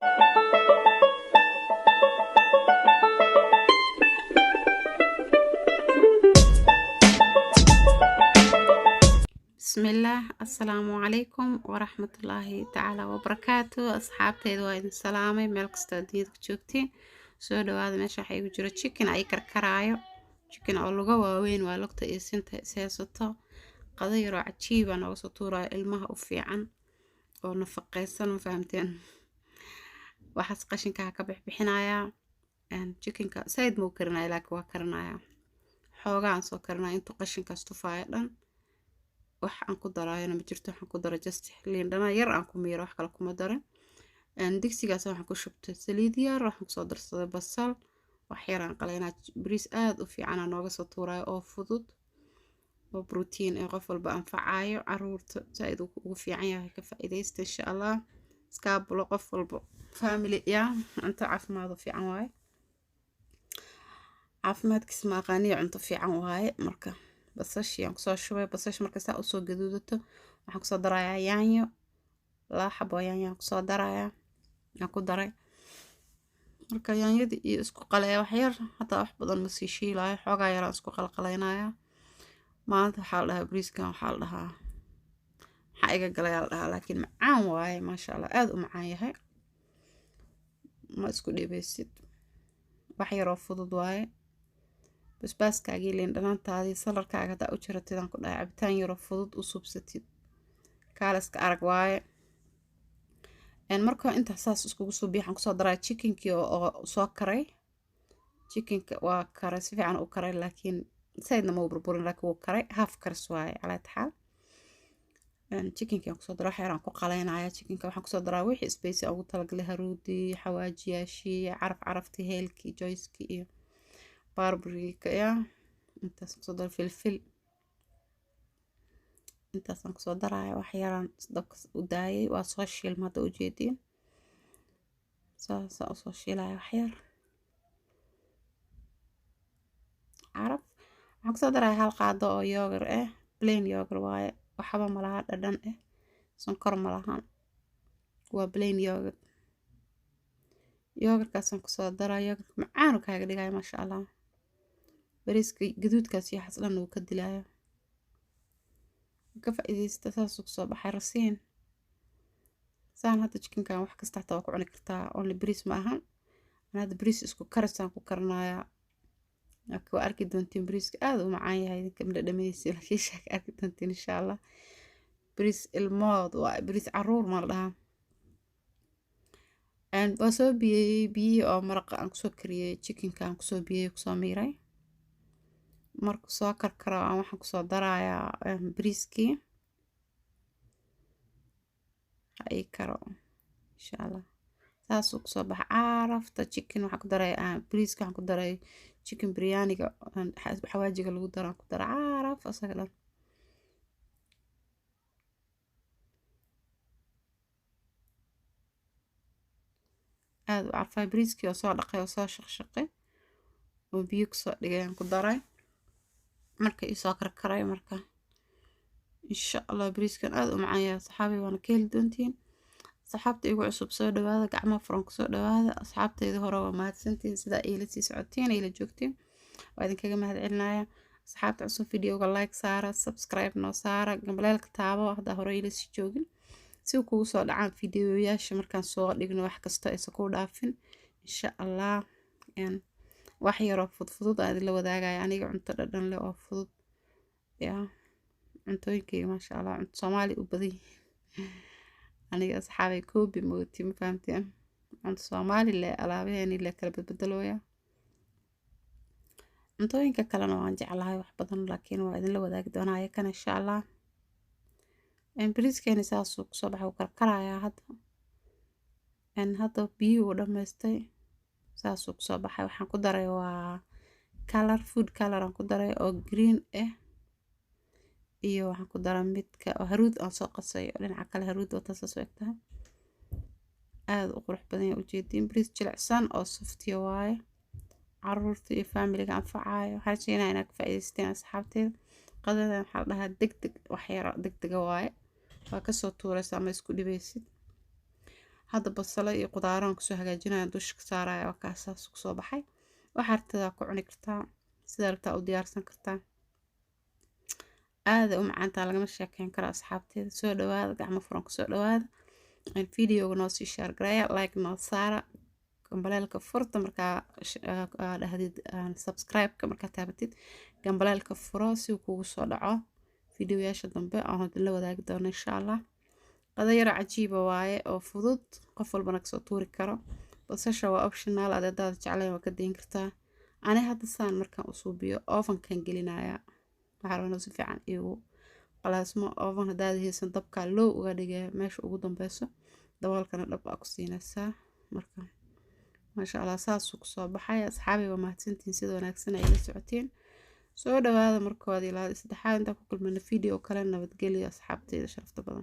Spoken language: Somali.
بسم الله، السلام عليكم ورحمة الله تعالى وبركاته. أصحابتي وين السلامة ملك استوديو جوكتين سو دواada meesha waxa igu jiro chicken ay karkaraayo chicken oo laga waaweyn waa lugta iyo sinta isaysato qado yar oo cajiib ah nooga soo tuurayo ilmaha u fiican oo nafaqeysan ma fahamteen waxaas qashinka ka bixinaya chickenka sayd muu karinaya laakiin waa karinaya xoogaan soo karinaya intuu qashinkaas tufaayo dhan wax aan ku daraayana ma jirto waxaan ku daro just liin dhana yar aan ku miiro wax kale kuma darin digsigaas waxaan ku shubtay saliid yar waxaan ku soo darsaday basal wax yar aan qaleynaa bariis aad u fiican aan nooga soo tuurayo oo fudud oo protein ee qof walba anfacayo caruurta said ugu fiican yahay ka faa'iideysta insha Allah iskaabulo qof walba family ya cunto caafimaad fiican waaye caafimaadkiisa ma aqaaniyo cunto fiican waaye marka basasha aan kusoo shubay basasha marka saa u soo gaduudato waxaan kusoo darayaa yaanyo la xabo yaanyo aan kusoo darayaa aan ku daray marka yaanyada iyo isku qalay wax yar hada wax badan ma sii shiilaayo xoogaa yar aan isku qalqaleynaya maanta waxaa la dhahaa bariiskan waxaa la dhahaa maxaa iga galay la dhahaa laakiin macaan waaye maasha Allah aad u macaan yahay ma isku dhibaysid wax yar oo fudud waaye basbaaskaaga liin dhanaantaadii salarkaaga hadaa u jiratid aan ku dhahay cabitaan yar oo fudud u subsatid kaaliska arag waaye marka inta saas iskugu soo biixan kusoo daraa chickenkii oo soo karay chickenka waa karay si fiican u karay laakiin saydna ma burburin laakiin wuu karay half karis waaye calaa taxaal chickenka aan kusoo daraa wax yar aan ku qaleynaya chickenka waxaan kusoo daraa wixii spicy ugu talagalay haruudi xawaajiyaashii caraftii heelkii joyskii iyo barbariga ya intaas kusoo daraa filfil intaas aan kusoo daraya wax yaraan dabka u daayay waa soo shiilma hadda ujeediin saasa usoo shiilaya wax yar caraf waxaan kusoo daraya hal qaado oo yogurt ah plain yogurt waaye waxba ma laha dhadhan ah sonkor ma lahan waa plain yogurt yogurtkaasaan kusoo daraya yogurt macaan uu kaaga dhigaya maasha Allah bariiska gaduudkaas iyo xaslan uu ka dilaya ka faa'iideysta saas uu soo baxay rasiin saan hadda chickenka wax kasta taa ku cuni kartaa only bariis ma ahan hada bariis isku karisaan ku karnaya aku arki doontiin bariiska aad u macaan yahay idinka dhadhamaysi laakiin shaak arki doontiin insha Allah bariis ilmood waa bariis caruur ma lahaa waa soo biyo oo maraqa aan kusoo kariyay chickenka aan kusoo biyay kusoo miiray marka soo karkaro aan waxaan kusoo darayaa bariiskii ay karo insha Allah saas uu kusoo baxa carafta chicken waxaan ku daray bariiska waxaan ku daray chicken biryaniga xawaajiga lagu daro ku dara caraf asaga dhan aad u carfay bariiskii oo soo dhaqay oo soo shaqshaqay oo biyo kusoo dhigay aan ku daray marka isoo karkaray marka insha Allah bariiskan aad u macaan yahay saxaabi waana ka heli doontiin saxaabta igu cusub soo dhawaada gacmo furan ku soo dhawaada asxaabteeda hore waa mahadsantiin sida ay la sii socoteen ay la joogteen waa idinkaga mahadcelinaya asxaabta cusub videoga like saara subscribe noo saara gambaleelka taabo hadda hore ila sii joogin si uu kugu soo dhacaan videoyaasha markaan soo dhigno wax kasta aysan ku dhaafin insha Allah wax yar oo fudud aad la wadaagaya aniga cunto dhadhan leh oo fudud ya cuntooyinkayga maasha Allah cunto Soomaali u badan aniga asxaabay koobi mooti ma fahamteen cunto Soomaali leh alaabaheeni la kala beddelooya cuntooyinka kalena waan jeclahay wax badan laakiin waa idin la wadaagi doonaa kan insha Allah bariiskeena saas uu kusoo baxay uu karkaraya hadda biyo u dhamaystay saas uu kusoo baxay waxaan ku daray waa food color aan ku daray oo green ah iyo waxaan ku daray midka haruud aan soo qasay dhinaca kale haruud oo taas soo egtahay aad u qurux badan u jeedin bariis jilicsan oo softiyo waaye caruurta iyo familiga anfacayo waxaan inaad ka faa'iideysteen asxaabteeda qadada waxaa dhahaa degdeg wax yar degdeg waaye waa ka soo tuuraysa ama isku dhibaysid hadda basalo iyo qudaaraan kusoo hagaajinaya dusha ka saaraya waa kaasaas kusoo baxay waxaa rabtaa ku cuni kartaa sida rabtaa u diyaarsan kartaa aada u macaantaa lagama sheekeyn karo asxaabteeda soo dhawaada gacmo furan kusoo dhawaada videoga noo sii share gareeya like noo saara gambaleelka furta markaa dhahdid subscribe-ka markaa taabatid gambaleelka furo si uu kugu soo dhaco videoyaasha dambe aan la wadaagi doono insha allah qada yar cajiiba waaye oo fudud qof walbana kasoo tuuri karo basasha waa optional adeedaada jeclayn waa ka dayn kartaa ani hadda saan markaan u suubiyo ovenkan gelinaya waxaa rabaa si fiican igu qalaasmo oven haddaad haysan dabka low uga dhigaya meesha ugu dambeyso daboolkana dhab aa ku siinaysaa marka maasha allah saasuu kusoo baxay asxaabi waa mahadsantiin sida wanaagsan ay la socoteen soo dhawaada markood ilaa saddexaad intaan ku kulmana video kale nabadgelyo asxaabteeda sharafta badan